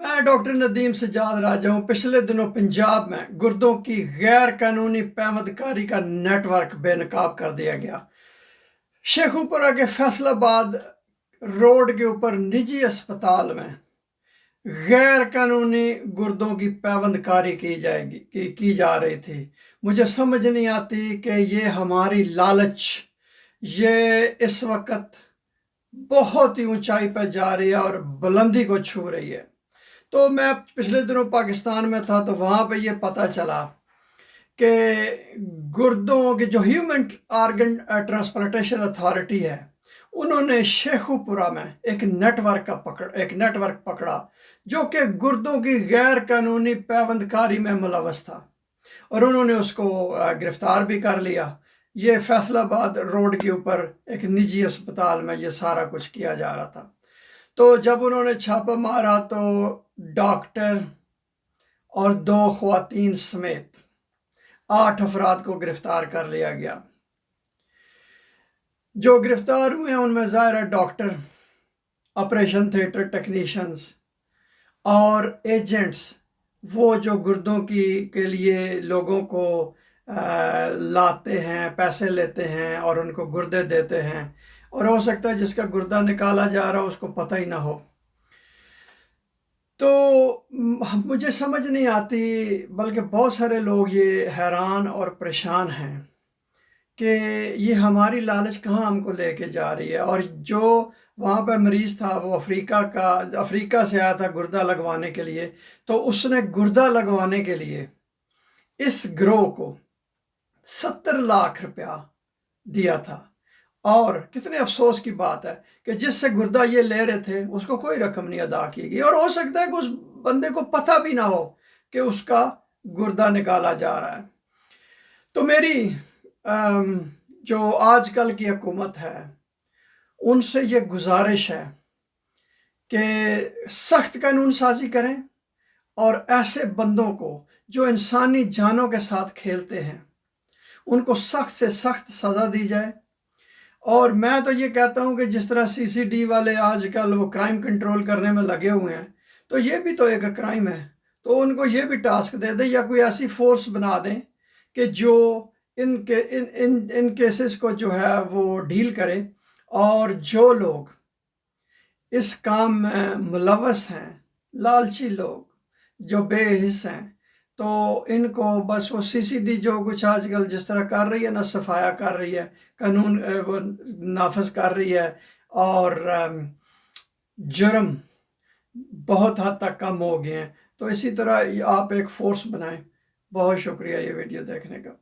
मैं डॉक्टर नदीम सजाद राजा हूँ। पिछले दिनों पंजाब में गुर्दों की गैर कानूनी पैवंदकारी का नेटवर्क बेनकाब कर दिया गया। शेखुपुरा के फैसलाबाद रोड के ऊपर निजी अस्पताल में गैर कानूनी गुर्दों की पैवंदकारी की जा रही थी। मुझे समझ नहीं आती कि ये हमारी लालच ये इस वक्त बहुत ही ऊंचाई पर जा रही है और बुलंदी को छू रही है। तो मैं पिछले दिनों पाकिस्तान में था, तो वहाँ पे ये पता चला कि गुर्दों के जो ह्यूमन आर्गन ट्रांसप्लांटेशन अथॉरिटी है, उन्होंने शेखुपुरा में एक नेटवर्क पकड़ा जो कि गुर्दों की गैर कानूनी पैवंदकारी में मुलव्वस था, और उन्होंने उसको गिरफ्तार भी कर लिया। ये फैसलाबाद रोड के ऊपर एक निजी अस्पताल में ये सारा कुछ किया जा रहा था। तो जब उन्होंने छापा मारा तो डॉक्टर और 2 ख्वातीन समेत 8 अफराद को गिरफ्तार कर लिया गया। जो गिरफ्तार हुए हैं उनमें ज़ाहिर है डॉक्टर, ऑपरेशन थिएटर टेक्नीशियंस और एजेंट्स, वो जो गुर्दों के लिए लोगों को लाते हैं, पैसे लेते हैं और उनको गुर्दे देते हैं, और हो सकता है जिसका गुर्दा निकाला जा रहा हो उसको पता ही ना हो। तो मुझे समझ नहीं आती, बल्कि बहुत सारे लोग ये हैरान और परेशान हैं कि ये हमारी लालच कहाँ हमको लेके जा रही है। और जो वहाँ पर मरीज़ था वो अफ्रीका से आया था गुर्दा लगवाने के लिए, तो उसने गुर्दा लगवाने के लिए इस गिरोह को 70 लाख रुपया दिया था। और कितने अफसोस की बात है कि जिससे गुर्दा ये ले रहे थे उसको कोई रकम नहीं अदा की गई, और हो सकता है कि उस बंदे को पता भी ना हो कि उसका गुर्दा निकाला जा रहा है। तो मेरी जो आजकल की हुकूमत है उनसे ये गुजारिश है कि सख्त कानून साजी करें और ऐसे बंदों को जो इंसानी जानों के साथ खेलते हैं उनको सख्त से सख्त सज़ा दी जाए। और मैं तो ये कहता हूँ कि जिस तरह CCD वाले आजकल वो क्राइम कंट्रोल करने में लगे हुए हैं, तो ये भी तो एक क्राइम है। तो उनको ये भी टास्क दे दें या कोई ऐसी फोर्स बना दें कि जो इन केसेस को जो है वो डील करे, और जो लोग इस काम में मुलव्वस हैं, लालची लोग जो बेहिस हैं, तो इनको बस वो CCD जो कुछ आजकल जिस तरह कर रही है ना, सफाया कर रही है, कानून वो नाफज कर रही है, और जुर्म बहुत हद तक कम हो गए हैं। तो इसी तरह आप एक फोर्स बनाएं। बहुत शुक्रिया ये वीडियो देखने का।